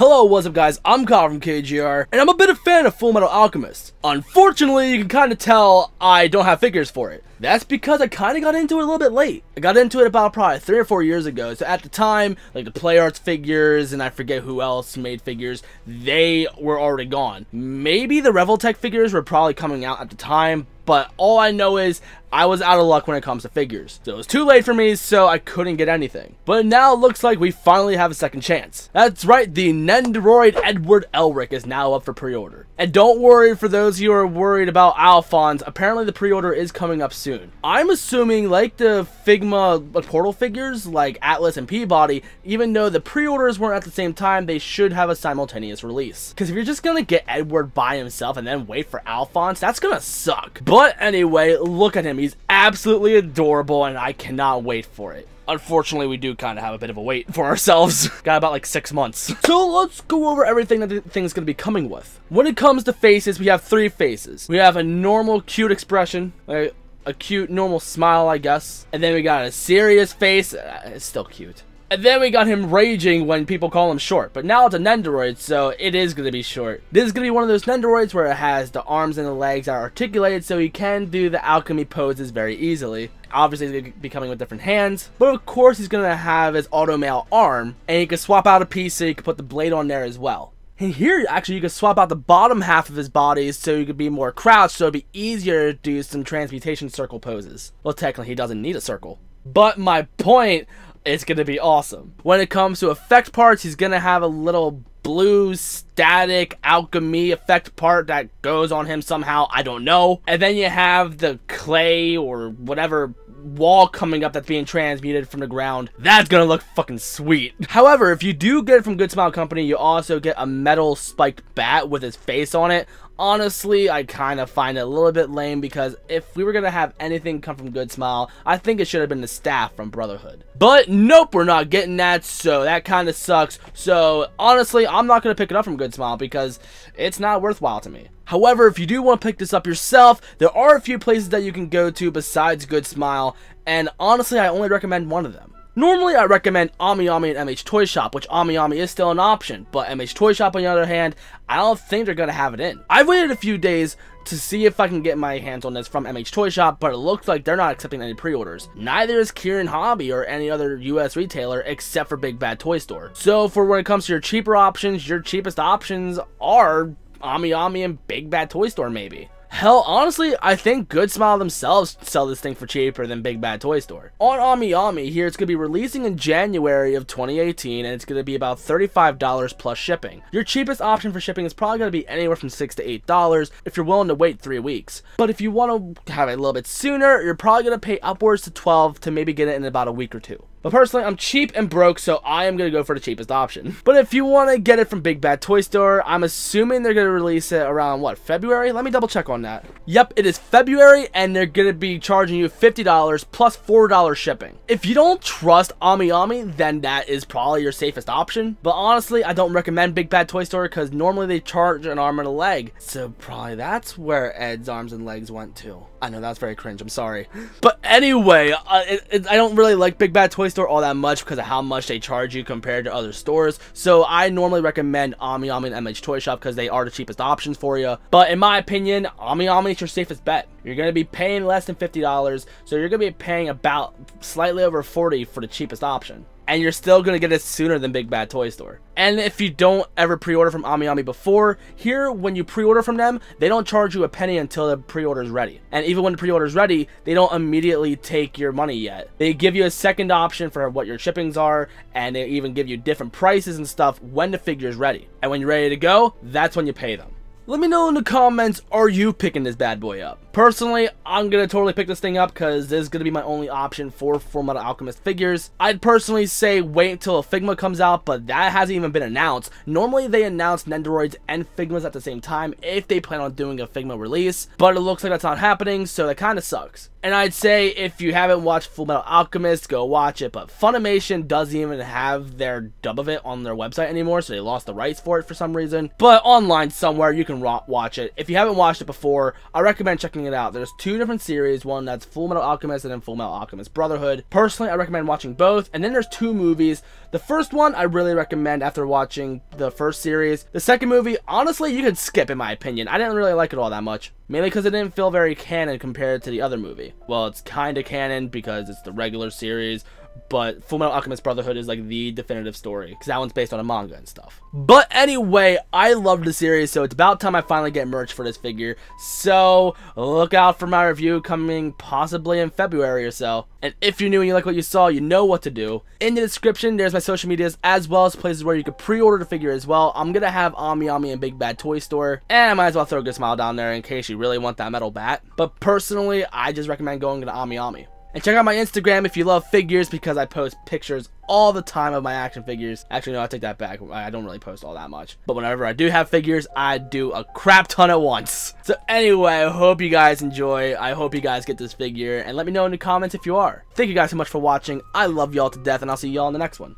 Hello, what's up guys, I'm Kyle from KGR, and I'm a bit of a fan of Full Metal Alchemist. Unfortunately, you can kind of tell I don't have figures for it. That's because I kind of got into it a little bit late. I got into it about probably 3 or 4 years ago, so at the time, like the Play Arts figures, and I forget who else made figures, they were already gone. Maybe the Revoltech figures were probably coming out at the time, but all I know is I was out of luck when it comes to figures. So it was too late for me, so I couldn't get anything. But now it looks like we finally have a second chance. That's right, the Nendoroid Edward Elric is now up for pre-order. And don't worry for those of you who are worried about Alphonse, apparently the pre-order is coming up soon. I'm assuming like the Figma Portal figures, like Atlas and Peabody, even though the pre-orders weren't at the same time, they should have a simultaneous release. Because if you're just gonna get Edward by himself and then wait for Alphonse, that's gonna suck. But anyway, look at him. He's absolutely adorable and I cannot wait for it. Unfortunately, we do kind of have a bit of a wait for ourselves. Got about like 6 months. So let's go over everything that the thing's going to be coming with. When it comes to faces, we have 3 faces. We have a normal cute expression, like a cute normal smile, I guess. And then we got a serious face. It's still cute. And then we got him raging when people call him short. But now it's a Nendoroid, so it is going to be short. This is going to be one of those Nendoroids where it has the arms and the legs that are articulated, so he can do the alchemy poses very easily. Obviously, he's going to be coming with different hands. But of course, he's going to have his auto-mail arm. And you can swap out a piece so you can put the blade on there as well. And here, actually, you can swap out the bottom half of his body so you could be more crouched, so it'd be easier to do some transmutation circle poses. Well, technically, he doesn't need a circle. But my point, it's going to be awesome. When it comes to effect parts, he's going to have a little blue static alchemy effect part that goes on him somehow, I don't know. And then you have the clay or whatever wall coming up that's being transmuted from the ground. That's gonna look fucking sweet. However, if you do get it from Good Smile Company, you also get a metal spiked bat with his face on it. Honestly, I kind of find it a little bit lame because if we were going to have anything come from Good Smile, I think it should have been the staff from Brotherhood. But nope, we're not getting that, so that kind of sucks. So honestly, I'm not going to pick it up from Good Smile because it's not worthwhile to me. However, if you do want to pick this up yourself, there are a few places that you can go to besides Good Smile, and honestly, I only recommend one of them. Normally, I recommend AmiAmi and MH Toy Shop, which AmiAmi is still an option, but MH Toy Shop, on the other hand, I don't think they're going to have it in. I've waited a few days to see if I can get my hands on this from MH Toy Shop, but it looks like they're not accepting any pre-orders. Neither is Kieran Hobby or any other US retailer except for Big Bad Toy Store. So for when it comes to your cheaper options, your cheapest options are AmiAmi and Big Bad Toy Store maybe. Hell, honestly, I think Good Smile themselves sell this thing for cheaper than Big Bad Toy Store. On AmiAmi here, it's going to be releasing in January of 2018, and it's going to be about $35 plus shipping. Your cheapest option for shipping is probably going to be anywhere from $6 to $8 if you're willing to wait 3 weeks. But if you want to have it a little bit sooner, you're probably going to pay upwards to $12 to maybe get it in about a week or 2. But personally, I'm cheap and broke, so I am going to go for the cheapest option. But if you want to get it from Big Bad Toy Store, I'm assuming they're going to release it around, what, February? Let me double check on that. Yep, it is February, and they're going to be charging you $50 plus $4 shipping. If you don't trust AmiAmi, then that is probably your safest option. But honestly, I don't recommend Big Bad Toy Store because normally they charge an arm and a leg. So probably that's where Ed's arms and legs went to. I know, that's very cringe, I'm sorry. But anyway, I don't really like Big Bad Toy Store all that much because of how much they charge you compared to other stores. So I normally recommend AmiAmi and MH Toy Shop because they are the cheapest options for you. But in my opinion, AmiAmi is your safest bet. You're going to be paying less than $50, so you're going to be paying about slightly over $40 for the cheapest option. And you're still going to get it sooner than Big Bad Toy Store. And if you don't ever pre-order from AmiAmi before, here, when you pre-order from them, they don't charge you a penny until the pre-order is ready. And even when the pre-order is ready, they don't immediately take your money yet. They give you a second option for what your shippings are, and they even give you different prices and stuff when the figure is ready. And when you're ready to go, that's when you pay them. Let me know in the comments, are you picking this bad boy up? Personally, I'm going to totally pick this thing up because this is going to be my only option for Full Metal Alchemist figures. I'd personally say wait until a Figma comes out, but that hasn't even been announced. Normally, they announce Nendoroids and Figmas at the same time if they plan on doing a Figma release, but it looks like that's not happening, so that kind of sucks. And I'd say if you haven't watched Full Metal Alchemist, go watch it, but Funimation doesn't even have their dub of it on their website anymore, so they lost the rights for it for some reason. But online somewhere, you can watch it. If you haven't watched it before, I recommend checking it out. There's 2 different series, one that's Full Metal Alchemist and then Full Metal Alchemist Brotherhood. Personally, I recommend watching both. And then there's 2 movies. The first one I really recommend after watching the first series. The second movie, honestly, you could skip in my opinion. I didn't really like it all that much. Mainly because it didn't feel very canon compared to the other movie. Well, it's kind of canon because it's the regular series, but Full Metal Alchemist Brotherhood is like the definitive story because that one's based on a manga and stuff. But anyway, I loved the series, so it's about time I finally get merch for this figure. So look out for my review coming possibly in February or so. And if you're new and you like what you saw, you know what to do. In the description, there's my social medias as well as places where you can pre-order the figure as well. I'm gonna have Ami and Big Bad Toy Store, and I might as well throw a good smile down there in case you really want that metal bat. But personally, I just recommend going to Ami. And check out my Instagram if you love figures because I post pictures all the time of my action figures. Actually, no, I take that back. I don't really post all that much. But whenever I do have figures, I do a crap ton at once. So anyway, I hope you guys enjoy. I hope you guys get this figure. And let me know in the comments if you are. Thank you guys so much for watching. I love y'all to death, and I'll see y'all in the next one.